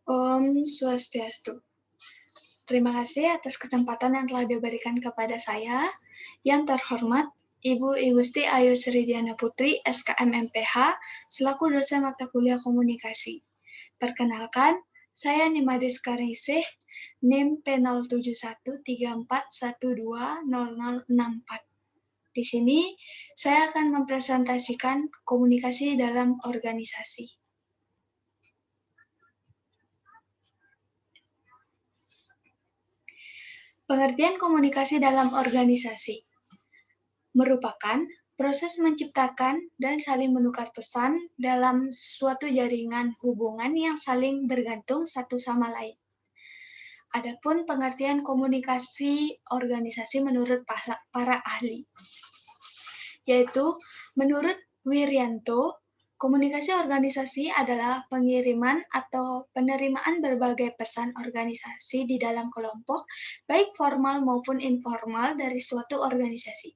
Om Swastiastu. Terima kasih atas kesempatan yang telah diberikan kepada saya. Yang terhormat, Ibu I Gusti Ayu Sri Diana Putri, SKM MPH, selaku dosen mata kuliah komunikasi. Perkenalkan, saya Nimadis Karisih, NIM P07134120064. Di sini, saya akan mempresentasikan komunikasi dalam organisasi. Pengertian komunikasi dalam organisasi merupakan proses menciptakan dan saling menukar pesan dalam suatu jaringan hubungan yang saling bergantung satu sama lain. Adapun pengertian komunikasi organisasi menurut para ahli, yaitu menurut Wirianto, komunikasi organisasi adalah pengiriman atau penerimaan berbagai pesan organisasi di dalam kelompok, baik formal maupun informal dari suatu organisasi.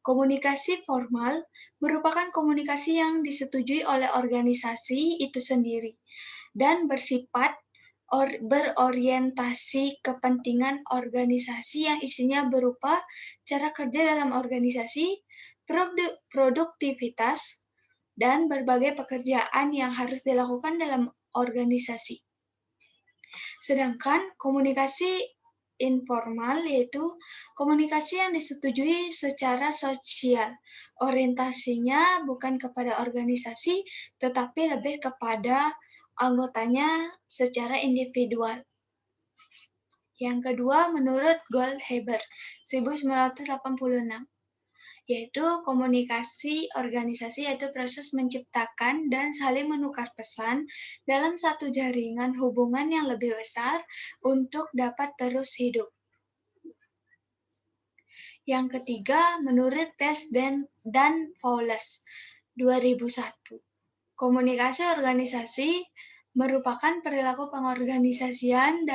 Komunikasi formal merupakan komunikasi yang disetujui oleh organisasi itu sendiri dan bersifat berorientasi kepentingan organisasi yang isinya berupa cara kerja dalam organisasi, produktivitas, dan berbagai pekerjaan yang harus dilakukan dalam organisasi. Sedangkan komunikasi informal yaitu komunikasi yang disetujui secara sosial. Orientasinya bukan kepada organisasi, tetapi lebih kepada anggotanya secara individual. Yang kedua, menurut Goldhaber, 1986, yaitu komunikasi organisasi yaitu proses menciptakan dan saling menukar pesan dalam satu jaringan hubungan yang lebih besar untuk dapat terus hidup. Yang ketiga, menurut Pes dan Fowles, 2001, komunikasi organisasi merupakan perilaku pengorganisasian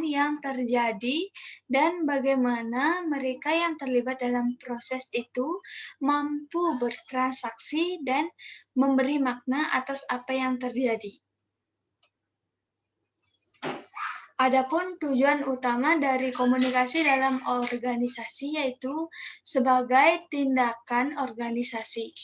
yang terjadi dan bagaimana mereka yang terlibat dalam proses itu mampu bertransaksi dan memberi makna atas apa yang terjadi. Adapun tujuan utama dari komunikasi dalam organisasi yaitu sebagai tindakan organisasi.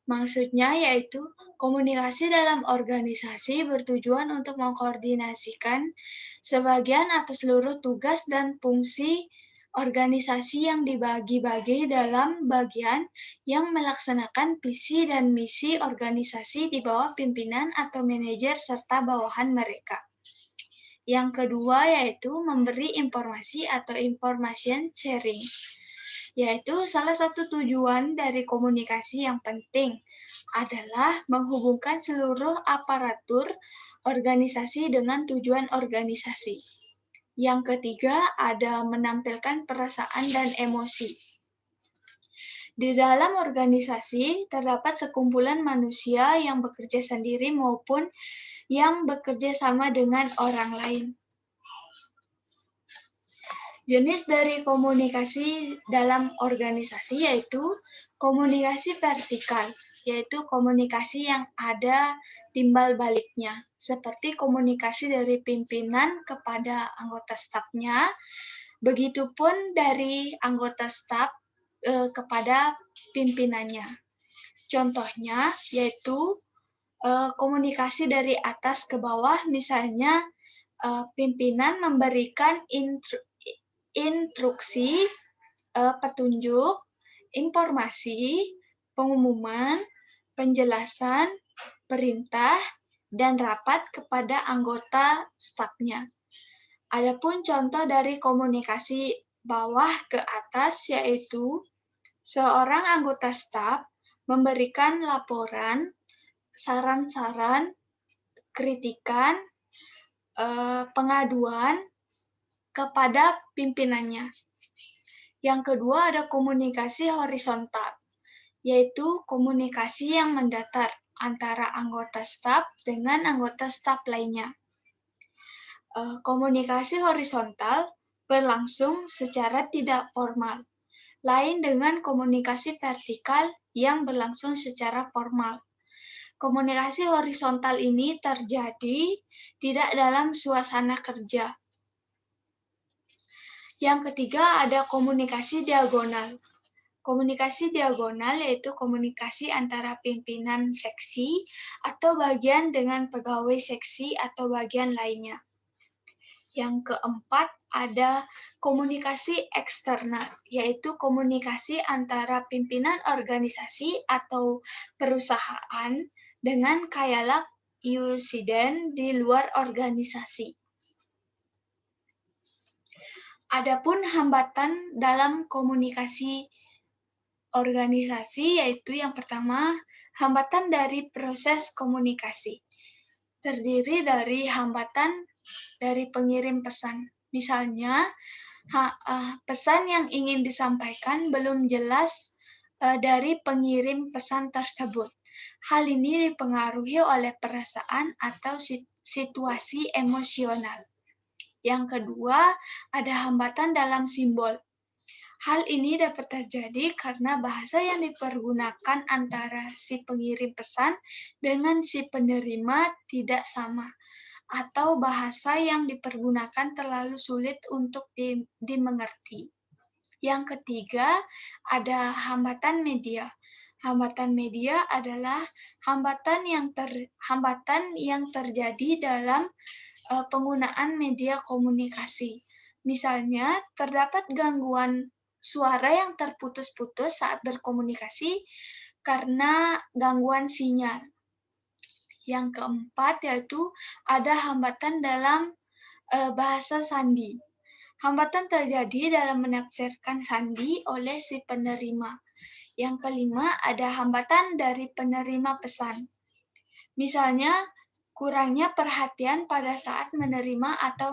Maksudnya yaitu komunikasi dalam organisasi bertujuan untuk mengkoordinasikan sebagian atau seluruh tugas dan fungsi organisasi yang dibagi-bagi dalam bagian yang melaksanakan visi dan misi organisasi di bawah pimpinan atau manajer serta bawahan mereka. Yang kedua yaitu memberi informasi atau information sharing, yaitu salah satu tujuan dari komunikasi yang penting adalah menghubungkan seluruh aparatur organisasi dengan tujuan organisasi. Yang ketiga ada menampilkan perasaan dan emosi. Di dalam organisasi terdapat sekumpulan manusia yang bekerja sendiri maupun yang bekerja sama dengan orang lain. Jenis dari komunikasi dalam organisasi yaitu komunikasi vertikal, yaitu komunikasi yang ada timbal baliknya, seperti komunikasi dari pimpinan kepada anggota stafnya, begitupun dari anggota staf kepada pimpinannya. Contohnya yaitu komunikasi dari atas ke bawah, misalnya pimpinan memberikan instruksi, petunjuk, informasi, pengumuman, penjelasan, perintah, dan rapat kepada anggota stafnya. Adapun contoh dari komunikasi bawah ke atas yaitu seorang anggota staf memberikan laporan, saran-saran, kritikan, pengaduan kepada pimpinannya. Yang kedua ada komunikasi horizontal, yaitu komunikasi yang mendatar antara anggota staf dengan anggota staf lainnya. Komunikasi horizontal berlangsung secara tidak formal, lain dengan komunikasi vertikal yang berlangsung secara formal. Komunikasi horizontal ini terjadi tidak dalam suasana kerja. Yang ketiga ada komunikasi diagonal. Komunikasi diagonal yaitu komunikasi antara pimpinan seksi atau bagian dengan pegawai seksi atau bagian lainnya. Yang keempat ada komunikasi eksternal, yaitu komunikasi antara pimpinan organisasi atau perusahaan dengan khayalak Yusiden di luar organisasi. Adapun hambatan dalam komunikasi organisasi yaitu yang pertama, hambatan dari proses komunikasi. Terdiri dari hambatan dari pengirim pesan. Misalnya, pesan yang ingin disampaikan belum jelas dari pengirim pesan tersebut. Hal ini dipengaruhi oleh perasaan atau situasi emosional. Yang kedua, ada hambatan dalam simbol. Hal ini dapat terjadi karena bahasa yang dipergunakan antara si pengirim pesan dengan si penerima tidak sama, atau bahasa yang dipergunakan terlalu sulit untuk dimengerti. Yang ketiga, ada hambatan media. Hambatan media adalah hambatan yang terjadi dalam penggunaan media komunikasi. Misalnya, terdapat gangguan suara yang terputus-putus saat berkomunikasi karena gangguan sinyal. Yang keempat yaitu ada hambatan dalam bahasa sandi. Hambatan terjadi dalam menafsirkan sandi oleh si penerima. Yang kelima ada hambatan dari penerima pesan. Misalnya, kurangnya perhatian pada saat menerima atau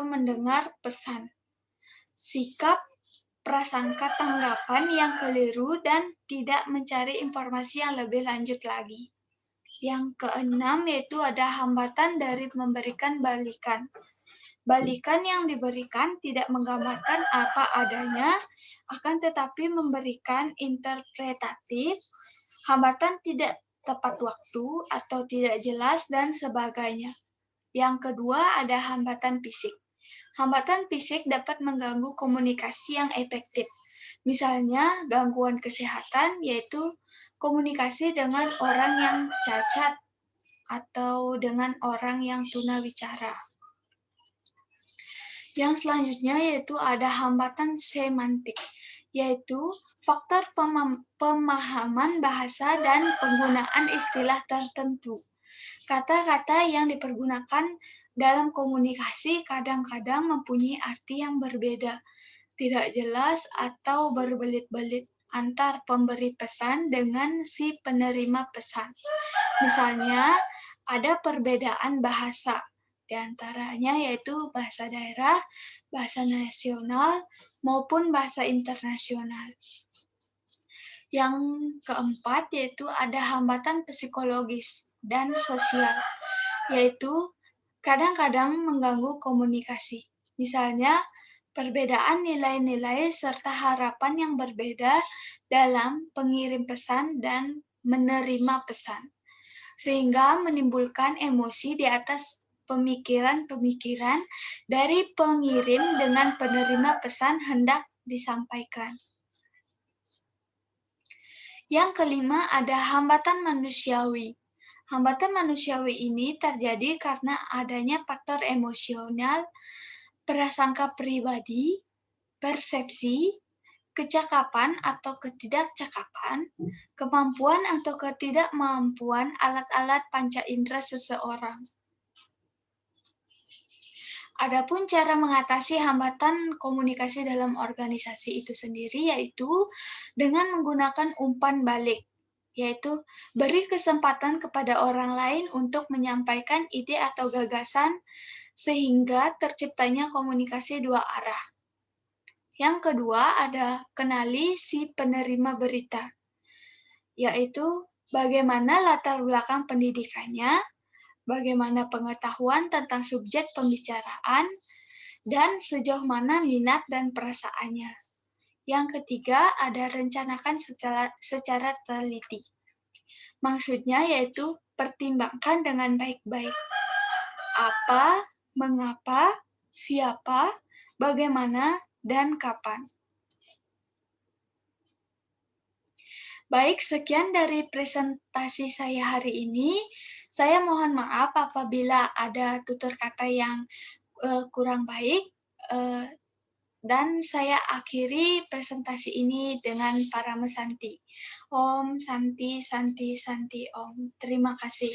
mendengar pesan. Sikap, prasangka tanggapan yang keliru dan tidak mencari informasi yang lebih lanjut lagi. Yang keenam yaitu ada hambatan dari memberikan balikan. Balikan yang diberikan tidak menggambarkan apa adanya, akan tetapi memberikan interpretatif, hambatan tidak tepat waktu atau tidak jelas dan sebagainya. Yang kedua ada hambatan fisik. Hambatan fisik dapat mengganggu komunikasi yang efektif. Misalnya, gangguan kesehatan yaitu komunikasi dengan orang yang cacat atau dengan orang yang tunawicara. Yang selanjutnya yaitu ada hambatan semantik, yaitu faktor pemahaman bahasa dan penggunaan istilah tertentu. Kata-kata yang dipergunakan dalam komunikasi kadang-kadang mempunyai arti yang berbeda, tidak jelas atau berbelit-belit antar pemberi pesan dengan si penerima pesan. Misalnya, ada perbedaan bahasa, di antaranya yaitu bahasa daerah, bahasa nasional, maupun bahasa internasional. Yang keempat yaitu ada hambatan psikologis dan sosial, yaitu kadang-kadang mengganggu komunikasi. Misalnya, perbedaan nilai-nilai serta harapan yang berbeda dalam pengirim pesan dan menerima pesan, sehingga menimbulkan emosi di atas pemikiran-pemikiran dari pengirim dengan penerima pesan hendak disampaikan. Yang kelima ada hambatan manusiawi. Hambatan manusiawi ini terjadi karena adanya faktor emosional, prasangka pribadi, persepsi, kecakapan atau ketidakcakapan, kemampuan atau ketidakmampuan alat-alat panca indera seseorang. Adapun cara mengatasi hambatan komunikasi dalam organisasi itu sendiri yaitu dengan menggunakan umpan balik, yaitu beri kesempatan kepada orang lain untuk menyampaikan ide atau gagasan sehingga terciptanya komunikasi dua arah. Yang kedua ada kenali si penerima berita, yaitu bagaimana latar belakang pendidikannya, bagaimana pengetahuan tentang subjek pembicaraan, dan sejauh mana minat dan perasaannya. Yang ketiga ada rencanakan secara teliti. Maksudnya yaitu pertimbangkan dengan baik-baik. Apa, mengapa, siapa, bagaimana, dan kapan. Baik, sekian dari presentasi saya hari ini. Saya mohon maaf apabila ada tutur kata yang kurang baik. Dan saya akhiri presentasi ini dengan para mesanti. Om Santi Santi Santi Om. Terima kasih.